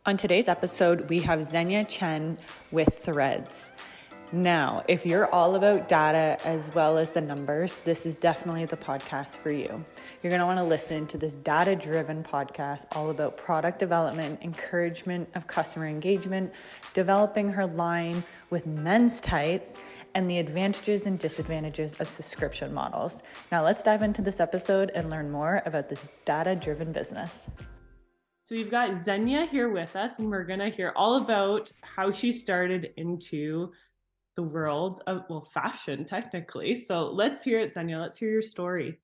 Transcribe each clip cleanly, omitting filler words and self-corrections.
On today's episode, we have Xenia Chen with Threads. Now, if you're all about data as well as the numbers, this is definitely the podcast for you. You're going to want to listen to this data-driven podcast all about product development, encouragement of customer engagement, developing her line with men's tights, and the advantages and disadvantages of subscription models. Now, let's dive into this episode and learn more about this data-driven business. So we've got Xenia here with us, and we're going to hear all about how she started into the world of, fashion, technically. So let's hear it, Xenia. Let's hear your story.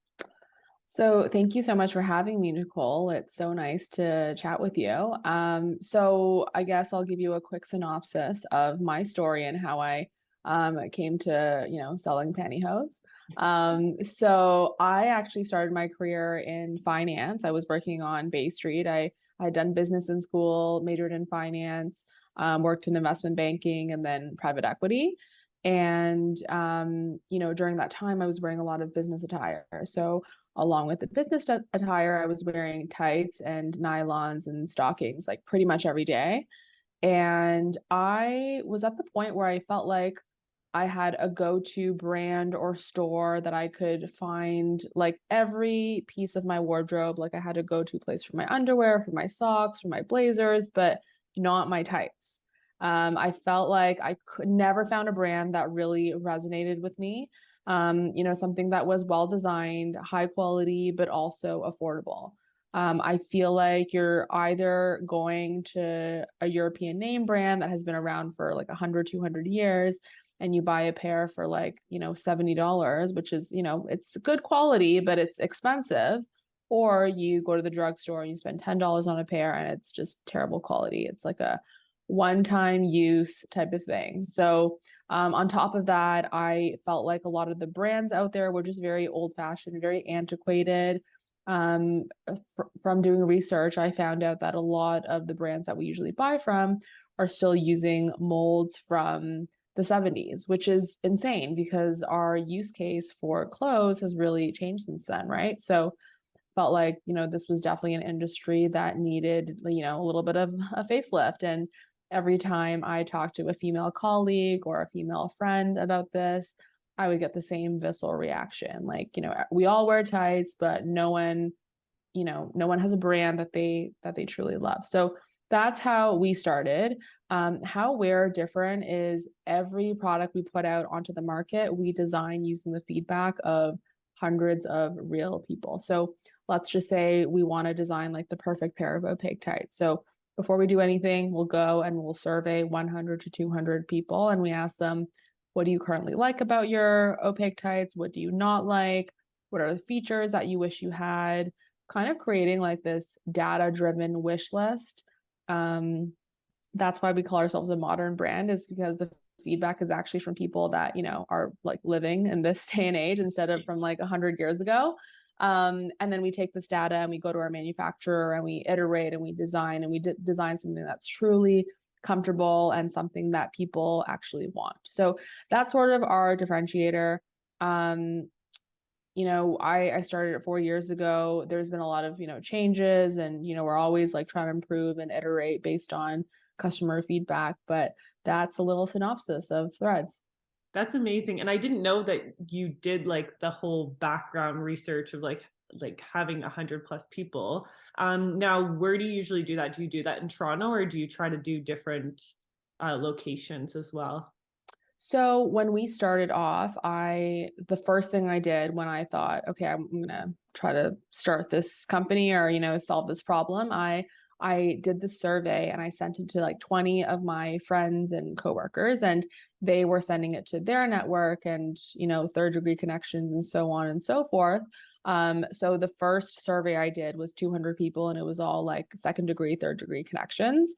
So thank you so much for having me, Nicole. It's so nice to chat with you. So I guess I'll give you a quick synopsis of my story and how I came to, selling pantyhose. So I actually started my career in finance. I was working on Bay Street. I had done business in school, majored in finance, worked in investment banking and then private equity. And, during that time, I was wearing a lot of business attire. So along with the business attire, I was wearing tights and nylons and stockings like pretty much every day. And I was at the point where I felt like I had a go-to brand or store that I could find like every piece of my wardrobe. Like I had a go-to place for my underwear, for my socks, for my blazers, but not my tights. I felt like I could never found a brand that really resonated with me. Something that was well designed, high quality, but also affordable. I feel like you're either going to a European name brand that has been around for like 100, 200 years, and you buy a pair for like, $70, which is, it's good quality, but it's expensive. Or you go to the drugstore and you spend $10 on a pair and it's just terrible quality. It's like a one-time use type of thing. So on top of that, I felt like a lot of the brands out there were just very old-fashioned, very antiquated. From doing research, I found out that a lot of the brands that we usually buy from are still using molds from the 70s, which is insane because our use case for clothes has really changed since then, right? So felt like, this was definitely an industry that needed, a little bit of a facelift. And every time I talked to a female colleague or a female friend about this, I would get the same visceral reaction. Like, we all wear tights, but no one has a brand that they truly love. So that's how we started. How we're different is every product we put out onto the market, we design using the feedback of hundreds of real people. So let's just say we want to design like the perfect pair of opaque tights. So before we do anything, we'll go and we'll survey 100 to 200 people and we ask them, what do you currently like about your opaque tights? What do you not like? What are the features that you wish you had? Kind of creating like this data-driven wish list. That's why we call ourselves a modern brand, is because the feedback is actually from people that, are like living in this day and age instead of from like 100 years ago. And then we take this data and we go to our manufacturer and we iterate and we design and we design something that's truly comfortable and something that people actually want. So that's sort of our differentiator. I started it 4 years ago. There's been a lot of, changes and, we're always like trying to improve and iterate based on customer feedback, but that's a little synopsis of Threads. That's amazing. And I didn't know that you did like the whole background research of like having 100 plus people. Now, where do you usually do that? Do you do that in Toronto or do you try to do different locations as well? So when we started off, the first thing I did when I thought, okay, I'm going to try to start this company or, solve this problem, I did the survey and I sent it to like 20 of my friends and coworkers, and they were sending it to their network and, third degree connections and so on and so forth. So the first survey I did was 200 people and it was all like second degree, third degree connections.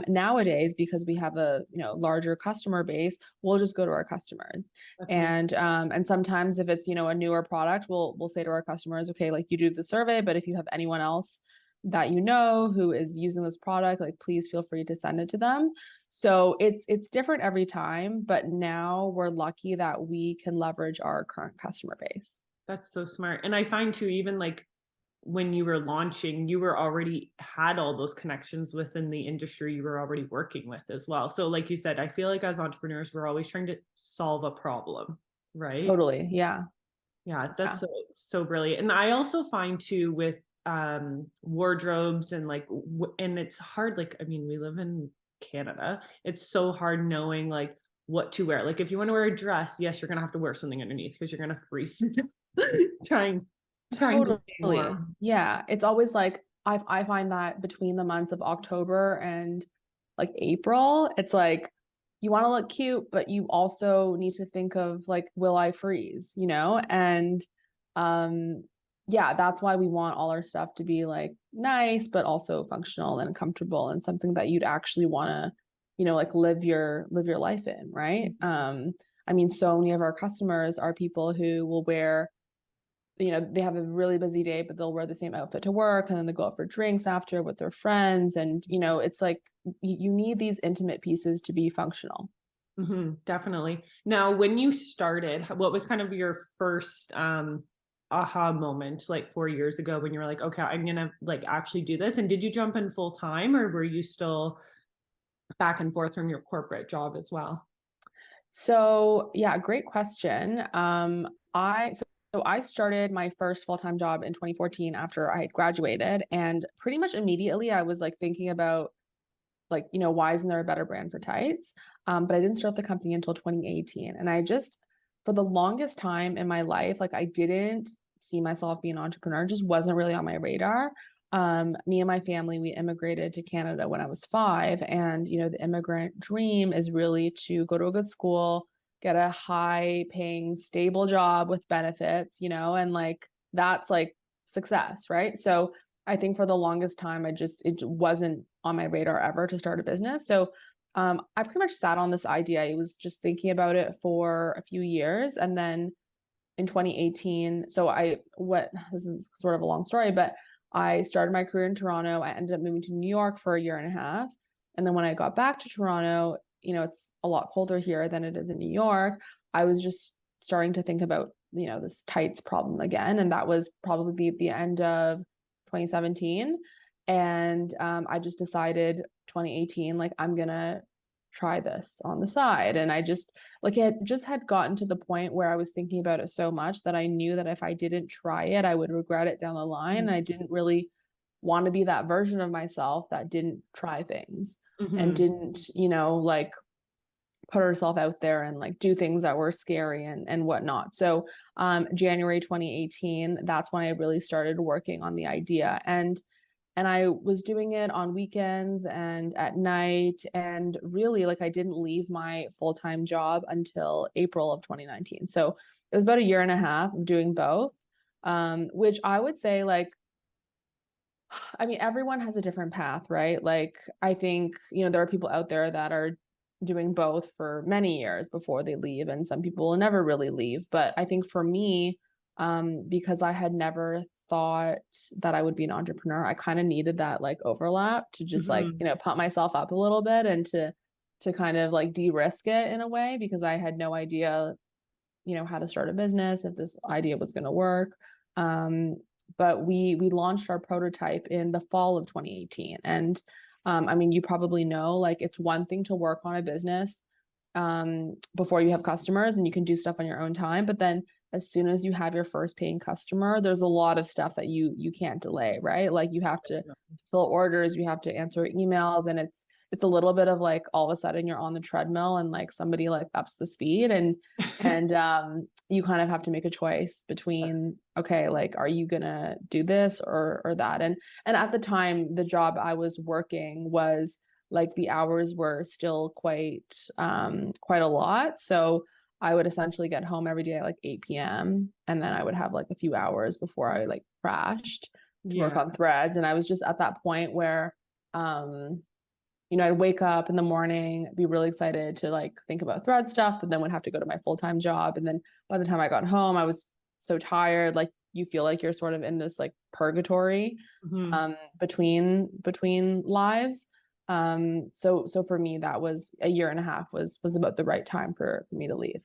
Nowadays, because we have a, larger customer base, we'll just go to our customers. And sometimes if it's, a newer product, we'll say to our customers, okay, like you do the survey, but if you have anyone else that who is using this product, like please feel free to send it to them. So it's different every time, but now we're lucky that we can leverage our current customer base. That's so smart. And I find too, even like when you were launching, you were already had all those connections within the industry you were already working with as well. So like you said, I feel like as entrepreneurs, we're always trying to solve a problem, right? Totally. Yeah. Yeah, that's Yeah. so brilliant. And I also find too with wardrobes and like and it's hard, like I mean we live in Canada, it's so hard knowing like what to wear. Like if you want to wear a dress, yes, you're gonna have to wear something underneath because you're gonna freeze trying to stay Totally. warm. Yeah. It's always like I find that between the months of October and like April, it's like you want to look cute, but you also need to think of like, will I freeze, you know? And um yeah, that's why we want all our stuff to be like nice, but also functional and comfortable and something that you'd actually want to, you know, like live your life in, right? I mean, so many of our customers are people who will wear, you know, they have a really busy day, but they'll wear the same outfit to work and then they go out for drinks after with their friends. And, you know, it's like you need these intimate pieces to be functional. Definitely. Now, when you started, what was kind of your first aha moment like 4 years ago when you were like, okay, I'm gonna like actually do this? And did you jump in full time or were you still back and forth from your corporate job as well? So yeah, great question. So I started my first full-time job in 2014 after I had graduated, and pretty much immediately I was like thinking about like, you know, why isn't there a better brand for tights? But I didn't start the company until 2018. And I just, for the longest time in my life, like I didn't see myself being an entrepreneur, it just wasn't really on my radar. Me and my family, we immigrated to Canada when I was 5. And, you know, the immigrant dream is really to go to a good school, get a high paying, stable job with benefits, you know, and like that's like success, right? So I think for the longest time, it wasn't on my radar ever to start a business. So I pretty much sat on this idea. I was just thinking about it for a few years. And then in 2018, this is sort of a long story, but I started my career in Toronto. I ended up moving to New York for a year and a half. And then when I got back to Toronto, you know, it's a lot colder here than it is in New York. I was just starting to think about, you know, this tights problem again. And that was probably the end of 2017. And I just decided 2018, like, I'm going to try this on the side. And I just, like, it just had gotten to the point where I was thinking about it so much that I knew that if I didn't try it, I would regret it down the line. And I didn't really want to be that version of myself that didn't try things and didn't, you know, like put herself out there and like do things that were scary and whatnot. So January 2018, that's when I really started working on the idea. And I was doing it on weekends and at night. And really, like, I didn't leave my full-time job until April of 2019. So it was about a year and a half of doing both, which I would say, like, I mean, everyone has a different path, right? Like, I think, you know, there are people out there that are doing both for many years before they leave, and some people will never really leave. But I think for me, because I had never thought that I would be an entrepreneur, I kind of needed that like overlap to just like, you know, pump myself up a little bit and to kind of like de-risk it in a way, because I had no idea, you know, how to start a business, if this idea was going to work. But we launched our prototype in the fall of 2018. And I mean, you probably know, like, it's one thing to work on a business before you have customers and you can do stuff on your own time. But then as soon as you have your first paying customer, there's a lot of stuff that you can't delay, right? Like, you have to fill orders, you have to answer emails, and it's a little bit of like all of a sudden you're on the treadmill and like somebody like ups the speed and you kind of have to make a choice between, okay, like, are you gonna do this or that? And at the time, the job I was working was like the hours were still quite a lot. So I would essentially get home every day at like 8 p.m. and then I would have like a few hours before I like crashed to work on threads. And I was just at that point where you know, I'd wake up in the morning, be really excited to like think about thread stuff, but then would have to go to my full-time job. And then by the time I got home, I was so tired. Like, you feel like you're sort of in this like purgatory between lives. So for me, that was a year and a half was about the right time for me to leave.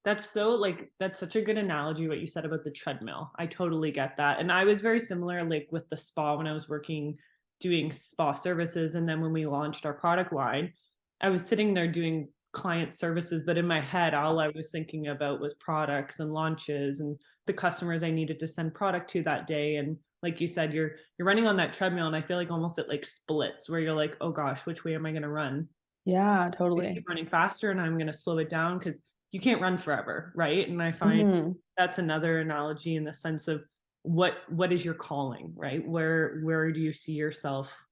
That's so like, that's such a good analogy what you said about the treadmill. I totally get that. And I was very similar like with the spa when I was working doing spa services. And then when we launched our product line, I was sitting there doing client services, but in my head, all I was thinking about was products and launches and the customers I needed to send product to that day. And like you said, you're running on that treadmill, and I feel like almost it like splits where you're like, oh gosh, which way am I going to run? Yeah, I'm gonna totally. keep running faster, and I'm going to slow it down because you can't run forever, right? And I find Hmm. that's another analogy in the sense of what is your calling, right? Where do you see yourself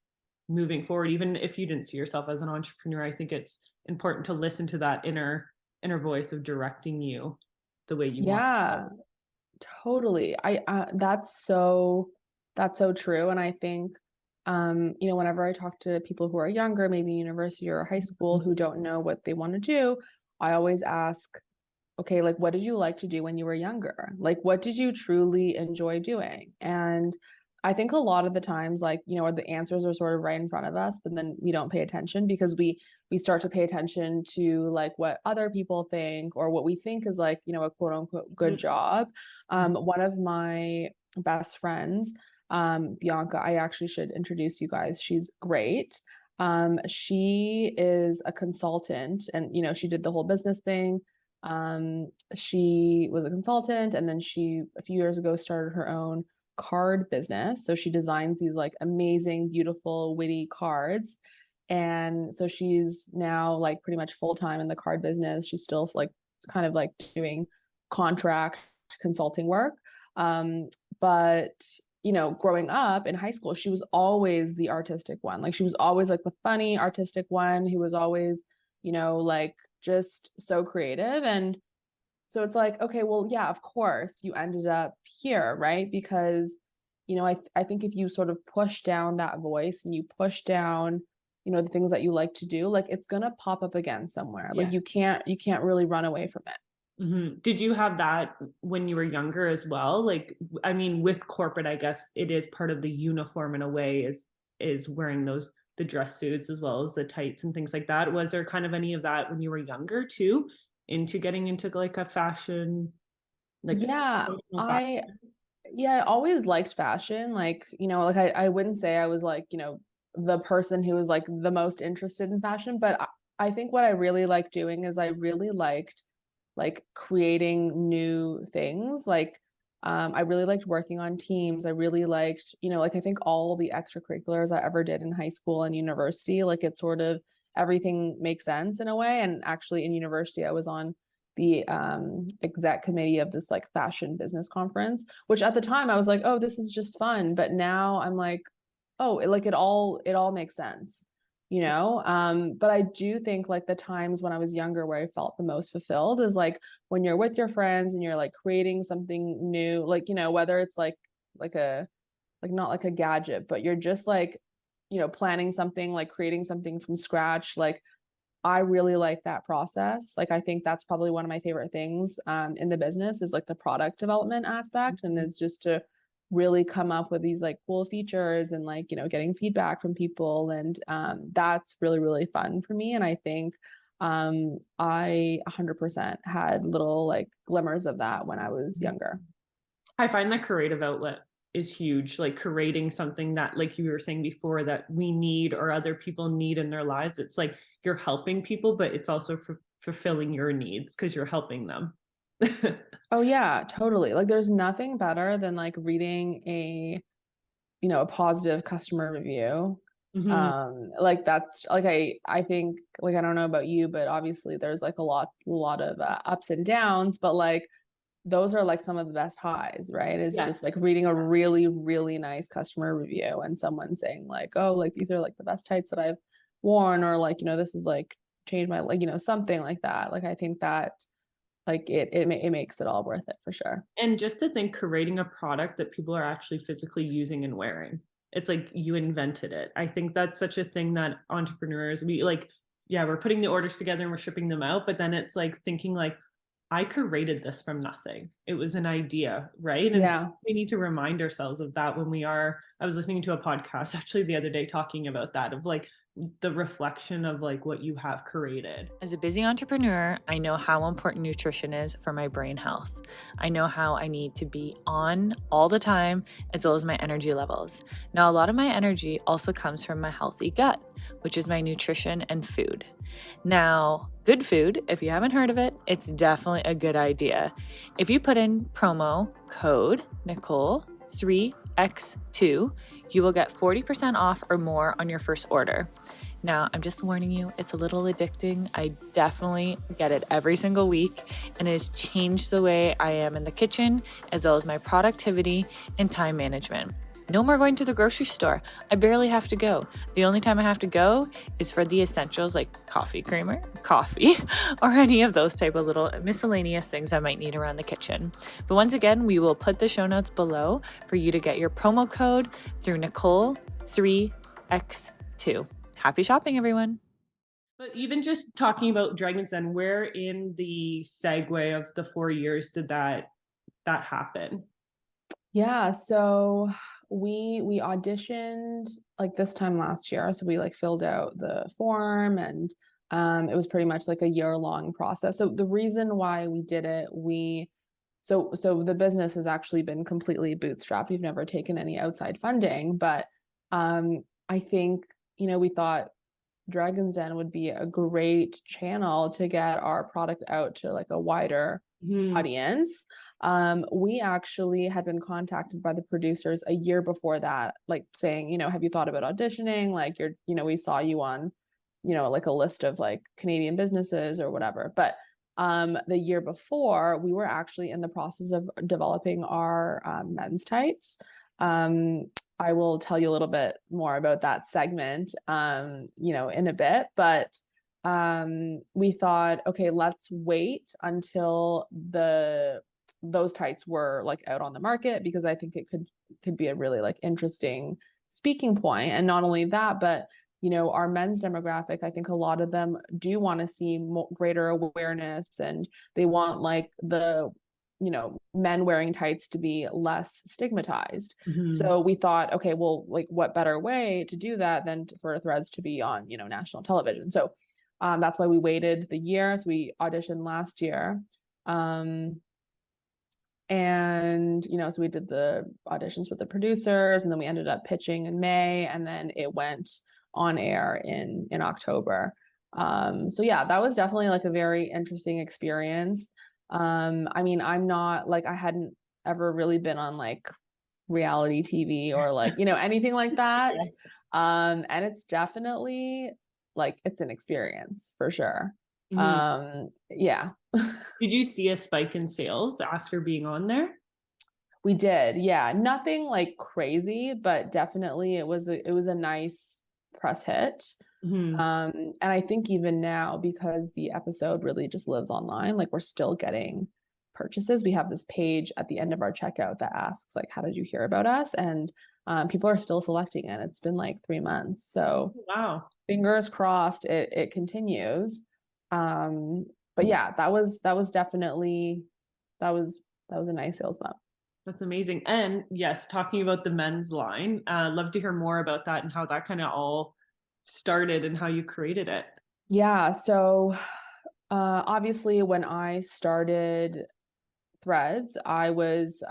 moving forward? Even if you didn't see yourself as an entrepreneur, I think it's important to listen to that inner voice of directing you the way you want to Yeah, go. totally. That's so true. And I think, whenever I talk to people who are younger, maybe university or high school, who don't know what they want to do, I always ask, okay, like, what did you like to do when you were younger? Like, what did you truly enjoy doing? And I think a lot of the times, like, the answers are sort of right in front of us, but then we don't pay attention because we start to pay attention to like what other people think or what we think is like, a quote unquote good job. One of my best friends, Bianca, I actually should introduce you guys. She's great. She is a consultant and, she did the whole business thing. She was a consultant and then she, a few years ago, started her own card business. So she designs these like amazing, beautiful, witty cards. And so she's now like pretty much full time in the card business. She's still like kind of like doing contract consulting work. But growing up in high school, she was always the artistic one. Like she was always like the funny artistic one who was always, like just so creative. And so it's like, okay, well, yeah, of course you ended up here, right? Because, I think if you sort of push down that voice and you push down, the things that you like to do, like it's gonna pop up again somewhere. Like Yeah. you can't really run away from it. Did you have that when you were younger as well? Like, I mean, with corporate, I guess it is part of the uniform in a way, is wearing the dress suits as well as the tights and things like that. Was there kind of any of that when you were younger too, into getting into like a fashion, like Yeah, professional fashion? I I always liked fashion. Like, like I wouldn't say I was like, the person who was like the most interested in fashion, but I think what I really liked doing is I really liked like creating new things. Like, I really liked working on teams. I really liked, like I think all the extracurriculars I ever did in high school and university, like it sort of everything makes sense in a way. And actually in university, I was on the exec committee of this like fashion business conference, which at the time I was like, oh, this is just fun. But now I'm like, oh, it all makes sense, but I do think like the times when I was younger where I felt the most fulfilled is like when you're with your friends and you're like creating something new, like, whether it's like a like not like a gadget, but you're just like, planning something, like creating something from scratch. Like I really like that process. Like I think that's probably one of my favorite things in the business is like the product development aspect, and it's just to really come up with these like cool features and like getting feedback from people, and that's really really fun for me. And I think I 100% had little like glimmers of that when I was younger. I find that creative outlet is huge, like creating something that, like you were saying before, that we need or other people need in their lives. It's like you're helping people, but it's also fulfilling your needs because you're helping them. Oh yeah, totally. Like there's nothing better than like reading a positive customer review. Mhm. Like that's like I think like I don't know about you, but obviously there's like a lot of ups and downs, but like those are like some of the best highs, right? It's just Yes. like reading a really really nice customer review and someone saying like, oh, like these are like the best tights that I've worn, or like this is like changed my, like something like that. Like I think that like it makes it all worth it for sure. And just to think, creating a product that people are actually physically using and wearing. It's like you invented it. I think that's such a thing that entrepreneurs, we like, yeah, we're putting the orders together and we're shipping them out, but then it's like thinking like, I created this from nothing. It was an idea, right? And so Yeah. we need to remind ourselves of that when we are. I was listening to a podcast actually the other day talking about that, of like the reflection of like what you have created. As a busy entrepreneur, I know how important nutrition is for my brain health. I know how I need to be on all the time, as well as my energy levels. Now, a lot of my energy also comes from my healthy gut, which is my nutrition and food. Now, Goodfood, if you haven't heard of it, it's definitely a good idea. If you put in promo code Nicole 3X2, you will get 40% off or more on your first order. Now, I'm just warning you, it's a little addicting. I definitely get it every single week, and it has changed the way I am in the kitchen, as well as my productivity and time management. No more going to the grocery store. I barely have to go. The only time I have to go is for the essentials like coffee creamer, coffee, or any of those type of little miscellaneous things I might need around the kitchen. But once again, we will put the show notes below for you to get your promo code through Nicole 3X2. Happy shopping, everyone. But even just talking about Dragon's Den, where in the segue of the 4 years did that happen? Yeah, so we auditioned like this time last year. So we like filled out the form, and it was pretty much like a year-long process. So the reason why we did it, so the business has actually been completely bootstrapped. We've never taken any outside funding, but I think, we thought Dragon's Den would be a great channel to get our product out to like a wider audience. We actually had been contacted by the producers a year before that, like saying, have you thought about auditioning? Like we saw you on, like a list of like Canadian businesses or whatever. But the year before, we were actually in the process of developing our men's tights. I will tell you a little bit more about that segment, in a bit, but we thought, okay, let's wait until those tights were like out on the market, because I think it could be a really like interesting speaking point. And not only that, but our men's demographic, I think a lot of them do want to see greater awareness, and they want like the men wearing tights to be less stigmatized. So we thought, okay, well, like what better way to do that than for Threads to be on, national television. So that's why we waited the year. So we auditioned last year. And, so we did the auditions with the producers, and then we ended up pitching in May, and then it went on air in October. So yeah, that was definitely like a very interesting experience. I mean, I'm not like, I hadn't ever really been on like reality TV or like, anything like that. And it's definitely like, it's an experience for sure. Yeah. Did you see a spike in sales after being on there? We did. Yeah. Nothing like crazy, but definitely it was a nice press hit. And I think even now, because the episode really just lives online, like we're still getting purchases. We have this page at the end of our checkout that asks like, how did you hear about us? And people are still selecting it. It's been like 3 months. So wow, fingers crossed it continues. But yeah, that was definitely, that was a nice sales bump. That's amazing. And yes, talking about the men's line, love to hear more about that and how that kind of all started and how you created it. Yeah. So obviously when I started Threads, I was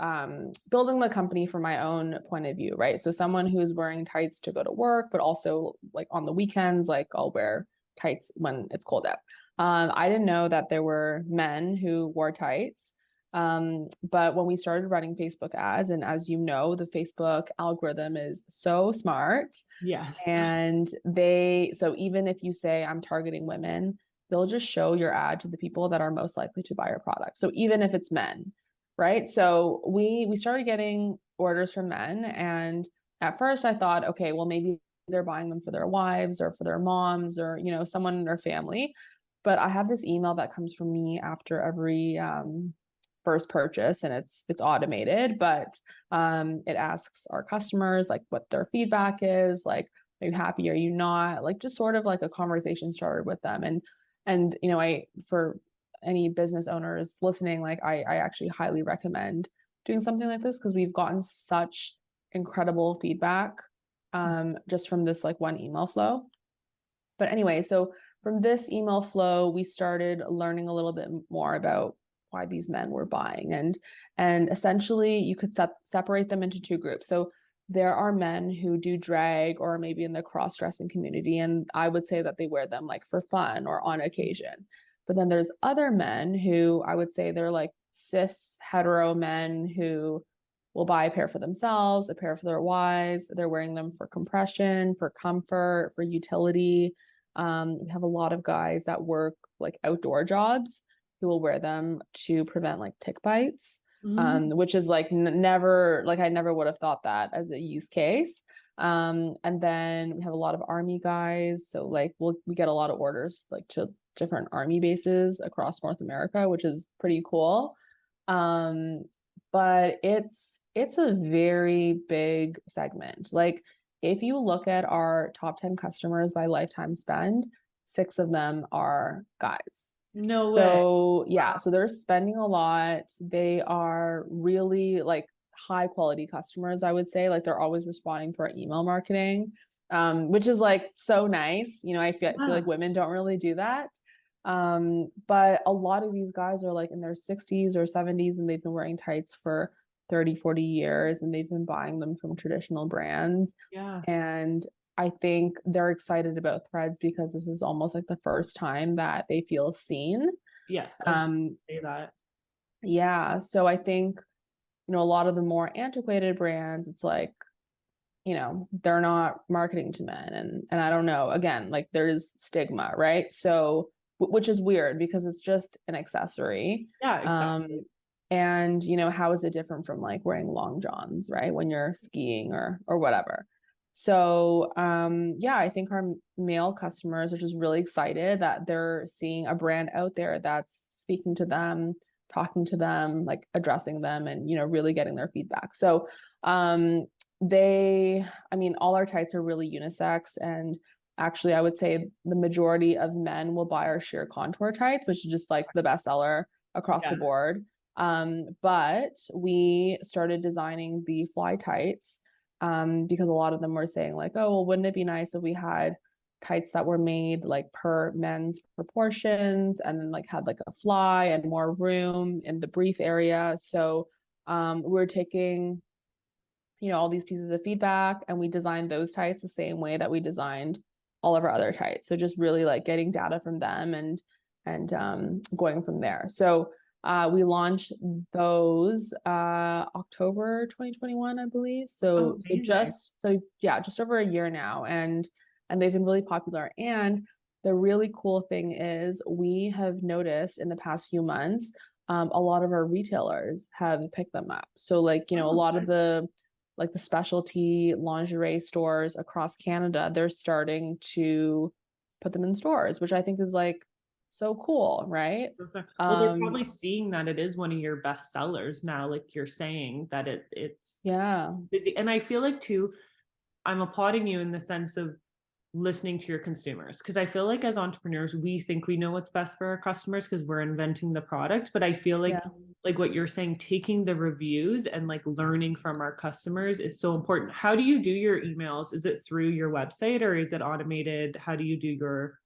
building the company from my own point of view, right? So someone who's wearing tights to go to work, but also like on the weekends, like I'll wear tights when it's cold out. I didn't know that there were men who wore tights. But when we started running Facebook ads, and as you know, the Facebook algorithm is so smart. Yes. And so even if you say I'm targeting women, they'll just show your ad to the people that are most likely to buy your product. So even if it's men, right? So we started getting orders from men. And at first I thought, okay, well, maybe they're buying them for their wives or for their moms or, someone in their family. But I have this email that comes from me after every first purchase, and it's automated, but it asks our customers like what their feedback is, like, are you happy, are you not, like just sort of like a conversation started with them. And I, for any business owners listening, like I actually highly recommend doing something like this, because we've gotten such incredible feedback just from this like one email flow. But anyway, so from this email flow, we started learning a little bit more about why these men were buying. And essentially you could separate them into two groups. So there are men who do drag or maybe in the cross-dressing community, and I would say that they wear them like for fun or on occasion. But then there's other men who I would say they're like cis hetero men who will buy a pair for themselves, a pair for their wives. They're wearing them for compression, for comfort, for utility. We have a lot of guys that work like outdoor jobs who will wear them to prevent like tick bites, which is like never, like I never would have thought that as a use case. And then we have a lot of army guys. So like we get a lot of orders like to different army bases across North America, which is pretty cool. But it's a very big segment. Like if you look at our top 10 customers by lifetime spend, 6 of them are guys. No way. So yeah, so they're spending a lot. They are really like high quality customers, I would say. Like they're always responding to our email marketing, which is like so nice. You know, I feel like women don't really do that. But a lot of these guys are like in their 60s or 70s and they've been wearing tights for 30, 40 years and they've been buying them from traditional brands. Yeah. And I think they're excited about Threads because this is almost like the first time that they feel seen. Yes, I was gonna say that. Yeah. So I think, you know, a lot of the more antiquated brands, it's like, you know, they're not marketing to men. And I don't know, again, like there's stigma, right? So, which is weird because it's just an accessory. Yeah, exactly. And, you know, how is it different from like wearing long johns, right? When you're skiing or whatever. So, yeah, I think our male customers are just really excited that they're seeing a brand out there that's speaking to them, talking to them, like addressing them and, you know, really getting their feedback. So, I mean, all our tights are really unisex, and actually I would say the majority of men will buy our sheer contour tights, which is just like the best seller across the board. But we started designing the fly tights because a lot of them were saying like, oh, well, wouldn't it be nice if we had tights that were made like per men's proportions and then like had like a fly and more room in the brief area. So we're taking, you know, all these pieces of feedback and we designed those tights the same way that we designed all of our other tights. So just really like getting data from them and going from there. So we launched those October 2021, I believe. So just over a year now, and they've been really popular. And the really cool thing is we have noticed in the past few months, a lot of our retailers have picked them up. So like, you know, a lot of the specialty lingerie stores across Canada, they're starting to put them in stores, which I think is like so cool, right? Well, they're probably seeing that it is one of your best sellers now, like you're saying that it's busy. And I feel like too, I'm applauding you in the sense of listening to your consumers, because I feel like as entrepreneurs we think we know what's best for our customers because we're inventing the product, but I feel like what you're saying, taking the reviews and like learning from our customers is so important. How do you do your emails? Is it through your website or is it automated? How do you do your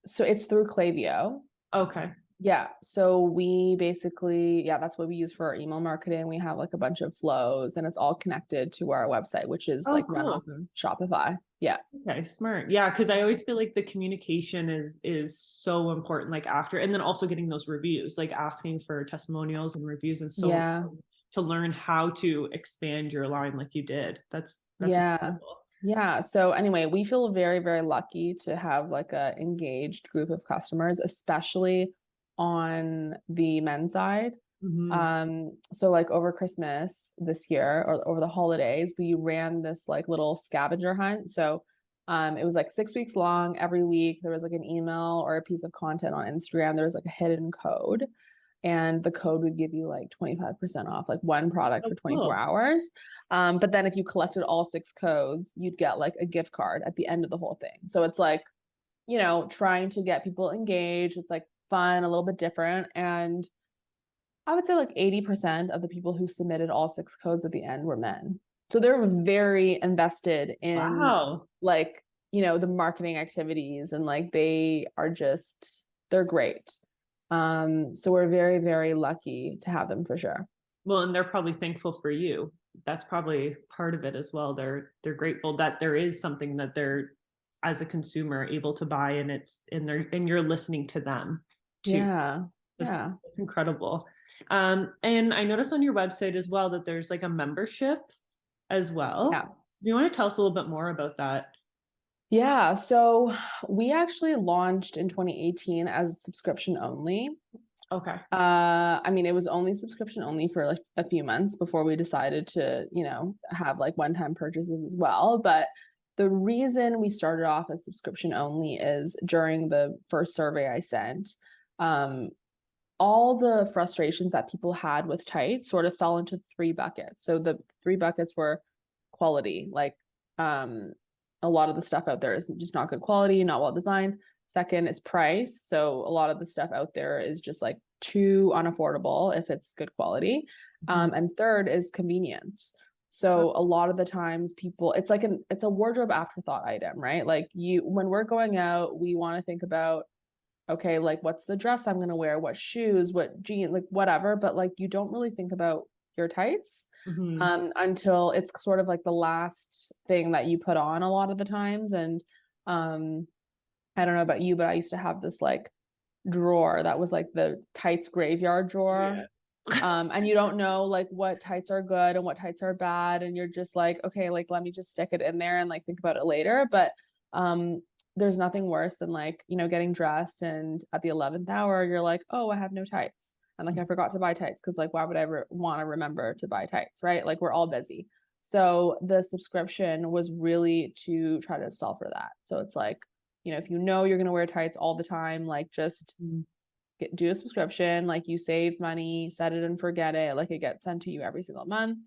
so it's through Klaviyo. Okay. Yeah. So we basically, that's what we use for our email marketing. We have like a bunch of flows and it's all connected to our website, which is run off of Shopify. Yeah. Okay. Smart. Yeah. Cause I always feel like the communication is so important, like after, and then also getting those reviews, like asking for testimonials and reviews and so on, to learn how to expand your line like you did. That's incredible. Yeah. So anyway, we feel very, very lucky to have like a engaged group of customers, especially on the men's side. So like over Christmas this year or over the holidays, we ran this like little scavenger hunt. So it was like 6 weeks long. Every week there was like an email or a piece of content on Instagram. There was like a hidden code, and the code would give you like 25% off like one product for 24 hours. But then if you collected all 6 codes, you'd get like a gift card at the end of the whole thing. So it's like, you know, trying to get people engaged. It's like fun, a little bit different. And I would say like 80% of the people who submitted all 6 codes at the end were men. So they're very invested in like, the marketing activities, and like they're great. So we're very, very lucky to have them for sure. Well, and they're probably thankful for you. That's probably part of it as well. They're grateful that there is something that they're, as a consumer, able to buy, and it's in there, and you're listening to them too. Yeah. That's incredible. And I noticed on your website as well that there's like a membership as well. Yeah. Do you want to tell us a little bit more about that? Yeah. So we actually launched in 2018 as subscription only. Okay. I mean, it was only subscription only for like a few months before we decided to, have like one-time purchases as well. But the reason we started off as subscription only is during the first survey I sent, all the frustrations that people had with tights sort of fell into 3 buckets. So the 3 buckets were quality, like a lot of the stuff out there is just not good quality, not well designed. Second is price. So a lot of the stuff out there is just like too unaffordable if it's good quality. And third is convenience. So a lot of the times people, it's a wardrobe afterthought item, right? Like when we're going out, we want to think about, okay, like what's the dress I'm going to wear, what shoes, what jeans, like whatever. But like, you don't really think about your tights until it's sort of like the last thing that you put on a lot of the times. And I don't know about you, but I used to have this like drawer that was like the tights graveyard drawer. And you don't know like what tights are good and what tights are bad, and you're just like, okay, like let me just stick it in there and like think about it later. But there's nothing worse than like, getting dressed and at the 11th hour you're like, oh, I have no tights, and like I forgot to buy tights, because like why would I ever want to remember to buy tights, right? Like we're all busy. So the subscription was really to try to solve for that. So it's like, if you're going to wear tights all the time, like just do a subscription, like you save money, set it and forget it, like it gets sent to you every single month.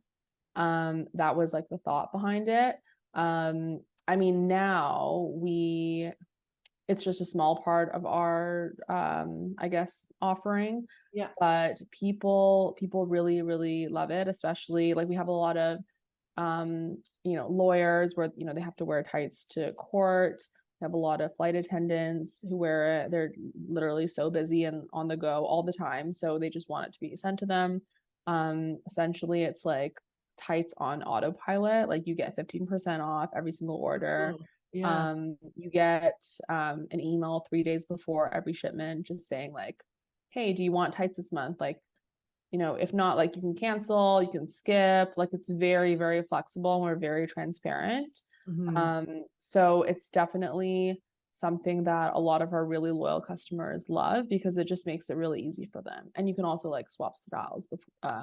That was like the thought behind it. I mean, now it's just a small part of our I guess offering. Yeah. But people really, really love it, especially like we have a lot of lawyers where they have to wear tights to court. We have a lot of flight attendants who wear it. They're literally so busy and on the go all the time, so they just want it to be sent to them. Essentially it's like tights on autopilot. Like you get 15% off every single order. Yeah. You get an email 3 days before every shipment just saying like, hey, do you want tights this month? Like, if not, like you can cancel, you can skip. Like it's very, very flexible, and we're very transparent. So it's definitely something that a lot of our really loyal customers love, because it just makes it really easy for them. And you can also like swap styles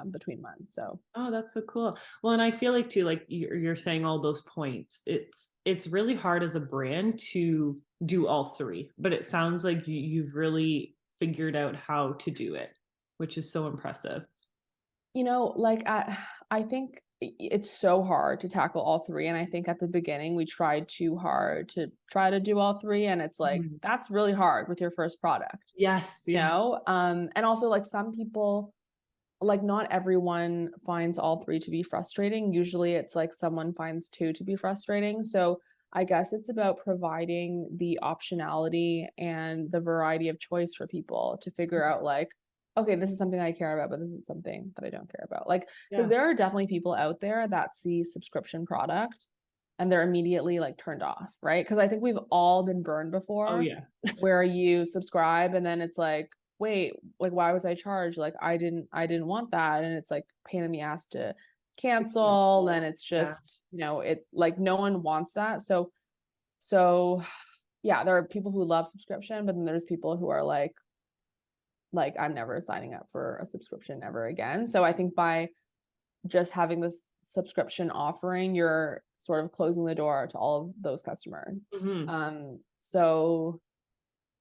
between months. So oh, that's so cool. Well, and I feel like too, like you're saying all those points, it's really hard as a brand to do all 3, but it sounds like you've really figured out how to do it, which is so impressive. Like I think it's so hard to tackle all 3, and I think at the beginning we tried too hard to try to do all 3, and it's like that's really hard with your first product. Yes. Yeah. And also like some people, like not everyone finds all 3 to be frustrating. Usually it's like someone finds 2 to be frustrating. So I guess it's about providing the optionality and the variety of choice for people to figure out like, okay, this is something I care about, but this is something that I don't care about. Like, because there are definitely people out there that see subscription product and they're immediately like turned off, right? Because I think we've all been burned before. Oh yeah. Where you subscribe and then it's like, wait, like why was I charged? Like I didn't want that. And it's like pain in the ass to cancel. And it's just, it like no one wants that. So yeah, there are people who love subscription, but then there's people who are like I'm never signing up for a subscription ever again. So I think by just having this subscription offering, you're sort of closing the door to all of those customers. So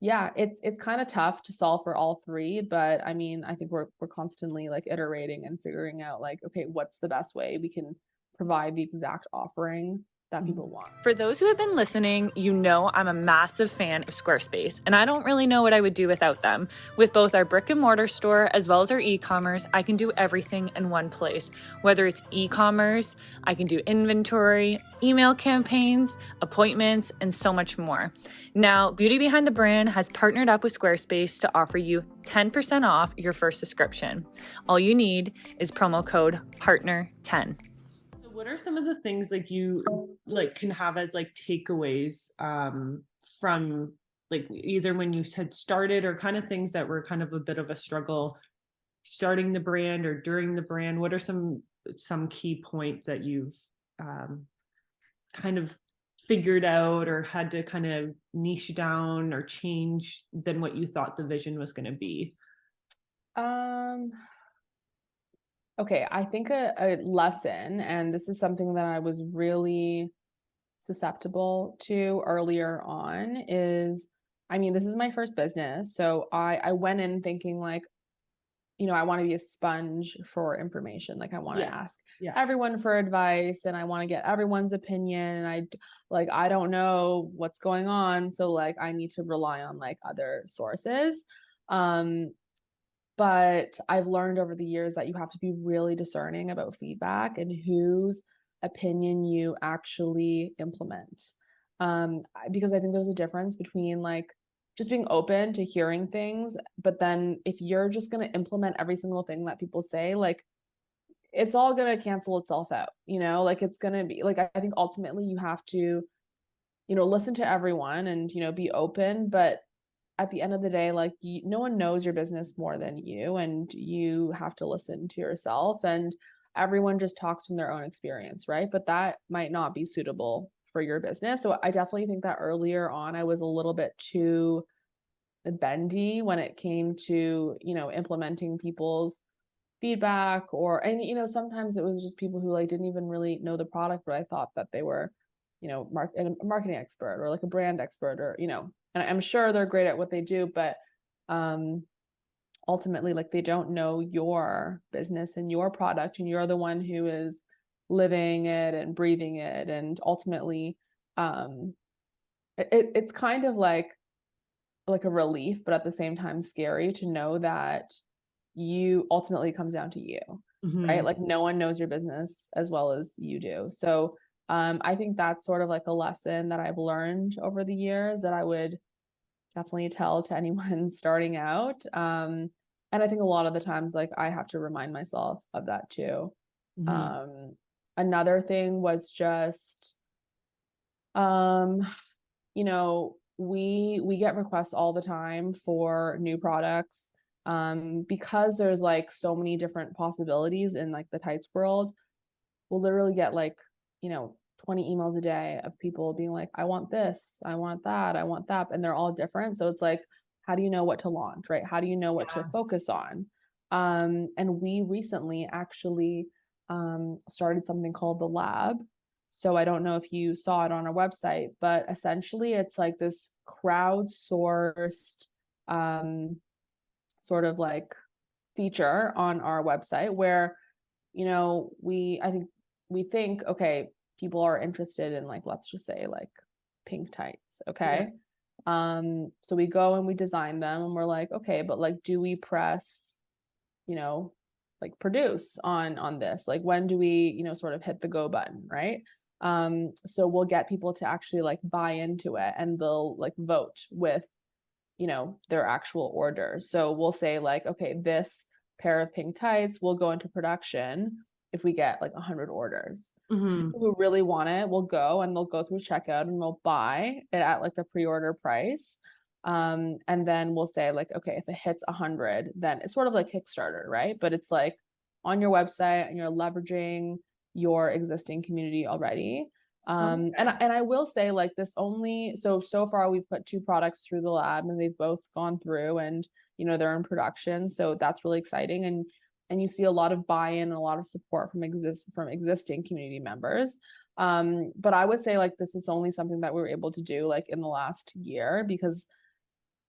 yeah, it's kind of tough to solve for all 3, but I mean, I think we're constantly like iterating and figuring out like, okay, what's the best way we can provide the exact offering that people want. For those who have been listening, you know I'm a massive fan of Squarespace, and I don't really know what I would do without them. With both our brick and mortar store as well as our e-commerce, I can do everything in one place. Whether it's e-commerce, I can do inventory, email campaigns, appointments, and so much more. Now, Beauty Behind the Brand has partnered up with Squarespace to offer you 10% off your first subscription. All you need is promo code PARTNER10. What are some of the things like you like can have as like takeaways from like either when you had started or kind of things that were kind of a bit of a struggle starting the brand or during the brand? What are some key points that you've kind of figured out or had to kind of niche down or change than what you thought the vision was going to be? Okay, I think a lesson, and this is something that I was really susceptible to earlier on, is, I mean, this is my first business. So I went in thinking like, you know, I want to be a sponge for information. Like I want to ask everyone for advice, and I want to get everyone's opinion. And I don't know what's going on. So like I need to rely on like other sources. But I've learned over the years that you have to be really discerning about feedback and whose opinion you actually implement. Because I think there's a difference between like just being open to hearing things, but then if you're just going to implement every single thing that people say, like it's all going to cancel itself out, you know, like it's going to be like, I think ultimately you have to, you know, listen to everyone and, you know, be open, but at the end of the day, like no one knows your business more than you, and you have to listen to yourself, and everyone just talks from their own experience, right? But that might not be suitable for your business. So I definitely think that earlier on, I was a little bit too bendy when it came to, you know, implementing people's feedback and, you know, sometimes it was just people who like didn't even really know the product, but I thought that they were, you know, a marketing expert or like a brand expert or, you know, and I'm sure they're great at what they do, but ultimately, like they don't know your business and your product, and you're the one who is living it and breathing it. And ultimately, it's kind of like a relief, but at the same time scary to know that you ultimately comes down to you, right? Like no one knows your business as well as you do. So I think that's sort of like a lesson that I've learned over the years that I would definitely tell to anyone starting out. And I think a lot of the times, like I have to remind myself of that too. Another thing was just, you know, we get requests all the time for new products, because there's like so many different possibilities in like the tights world. We'll literally get like, you know, 20 emails a day of people being like, I want this, I want that, I want that. And they're all different. So it's like, how do you know what to launch, right? How do you know what to focus on? And we recently actually started something called the Lab. So I don't know if you saw it on our website, but essentially it's like this crowdsourced sort of like feature on our website where, you know, we think, okay, people are interested in like, let's just say like pink tights. Okay. So we go and we design them and we're like, okay, but like, do we press, you know, like produce on this? Like, when do we, you know, sort of hit the go button? Right. So we'll get people to actually like buy into it, and they'll like vote with, you know, their actual orders. So we'll say like, okay, this pair of pink tights will go into production if we get like 100 orders. So people who really want it will go and they'll go through checkout and they'll buy it at like the pre-order price. And then we'll say like, okay, if it hits 100, then it's sort of like Kickstarter, right? But it's like on your website and you're leveraging your existing community already. And I will say like this only, so far we've put 2 products through the Lab and they've both gone through, and, you know, they're in production. So that's really exciting. And you see a lot of buy-in and a lot of support from existing community members. But I would say like this is only something that we were able to do like in the last year, because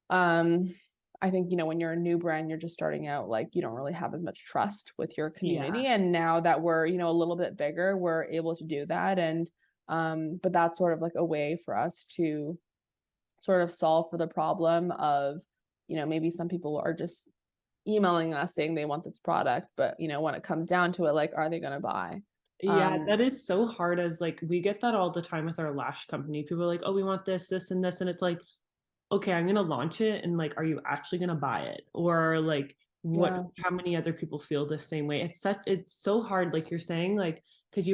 I think, you know, when you're a new brand, you're just starting out, like you don't really have as much trust with your community. And now that we're, you know, a little bit bigger, we're able to do that. And But that's sort of like a way for us to sort of solve for the problem of, maybe some people are just emailing us saying they want this product, but when it comes down to it, like, are they going to buy? Yeah, that is so hard. As like, we get that all the time with our lash company. People are like, oh, we want this, this, and this. And it's like, okay, I'm gonna launch it, and like, are you actually gonna buy it? Or like, Yeah, how many other people feel the same way? It's so hard, like you're saying, like, because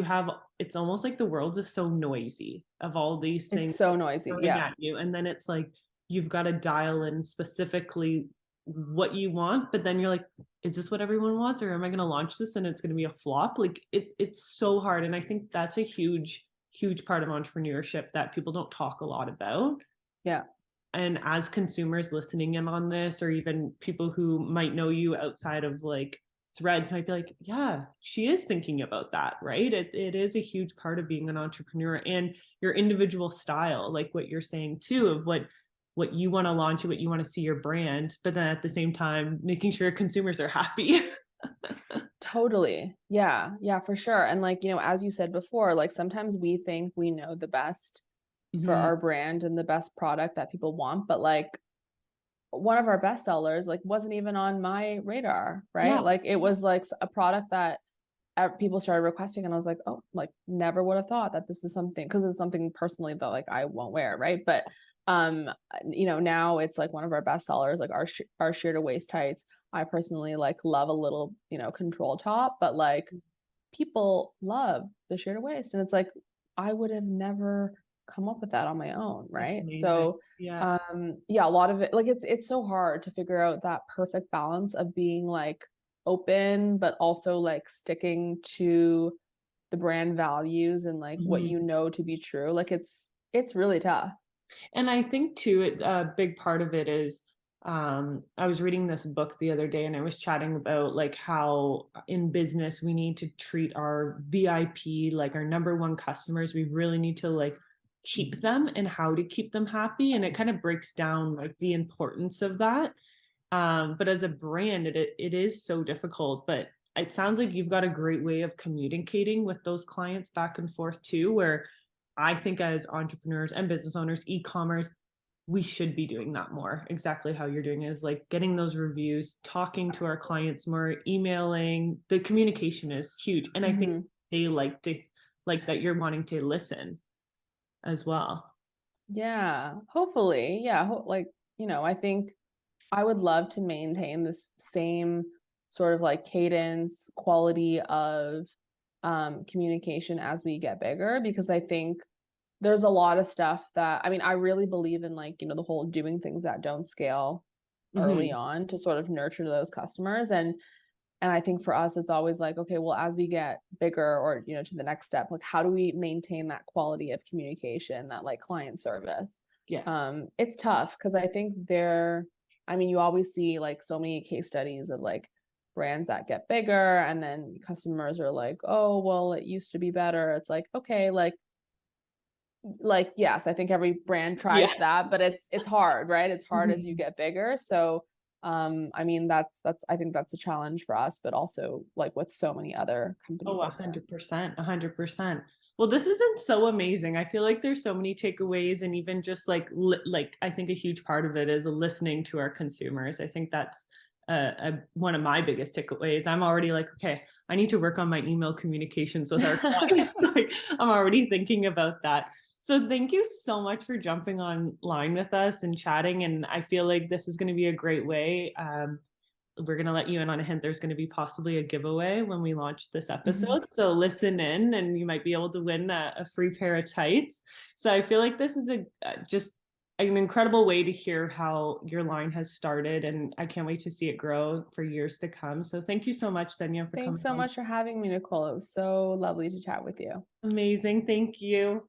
it's almost like the world is so noisy of all these it's things so noisy. coming Yeah. at you. And then it's like, you've got to dial in specifically what you want, but then you're like, is this what everyone wants, or am I going to launch this and it's going to be a flop? Like, it's so hard. And I think that's a huge part of entrepreneurship that people don't talk a lot about. Yeah. And as consumers listening in on this, or even people who might know you outside of like Threads, might be like, yeah, she is thinking about that, right? It is a huge part of being an entrepreneur, and your individual style, like what you're saying too, of what you want to launch, what you want to see your brand, but then at the same time making sure consumers are happy. Totally. Yeah. Yeah, for sure. And like, as you said before, like sometimes we think we know the best for Mhm. our brand and the best product that people want, but like one of our best sellers like wasn't even on my radar, right? Yeah. Like it was like a product that people started requesting, and I was like, oh, like never would have thought that this is something, because it's something personally that like I won't wear, right? But now it's like one of our best sellers, like our sheer to waist tights. I personally like love a little control top, but like people love the sheer to waist, and it's like I would have never come up with that on my own, That's right? amazing. So Yeah. yeah, a lot of it, like it's so hard to figure out that perfect balance of being like open but also like sticking to the brand values and like what Mhm. to be true. Like it's really tough. And I think too, a big part of it is, I was reading this book the other day, and I was chatting about like how in business we need to treat our VIP, like our number one customers. We really need to like keep them, and how to keep them happy. And it kind of breaks down like the importance of that. But as a brand, it is so difficult. But it sounds like you've got a great way of communicating with those clients back and forth too, where I think as entrepreneurs and business owners, e-commerce, we should be doing that more. Exactly how you're doing is like getting those reviews, talking to our clients more, emailing. The communication is huge. And I think Mm-hmm. they like that you're wanting to listen as well. Yeah, hopefully. Yeah, like, I think I would love to maintain this same sort of like cadence, quality of communication as we get bigger, because I think there's a lot of stuff that, I mean, I really believe in like, the whole doing things that don't scale early Mm-hmm. on to sort of nurture those customers. And I think for us, it's always like, okay, well, as we get bigger or, to the next step, like how do we maintain that quality of communication, that like client service? Yes. It's tough because I think I mean, you always see like so many case studies of like brands that get bigger and then customers are like, oh, well, it used to be better. It's like, okay, like yes, I think every brand Yeah. tries that, but it's hard, right? It's hard as you Mhm. get bigger. So I mean that's I think that's a challenge for us, but also like with so many other Oh, companies out there. 100%, 100%. Well, this has been so amazing. I feel like there's so many takeaways, and even just like I think a huge part of it is listening to our consumers. I think that's one of my biggest takeaways. I'm already like, okay, I need to work on my email communications with our clients. Like, I'm already thinking about that. So thank you so much for jumping online with us and chatting. And I feel like this is going to be a great way. We're going to let you in on a hint. There's going to be possibly a giveaway when we launch this episode. So listen in, and you might be able to win a free pair of tights. So I feel like this is just an incredible way to hear how your line has started. And I can't wait to see it grow for years to come. So thank you so much, Xenia, for Thanks coming so on. much for having me, Nicole. It was so lovely to chat with you. Amazing. Thank you.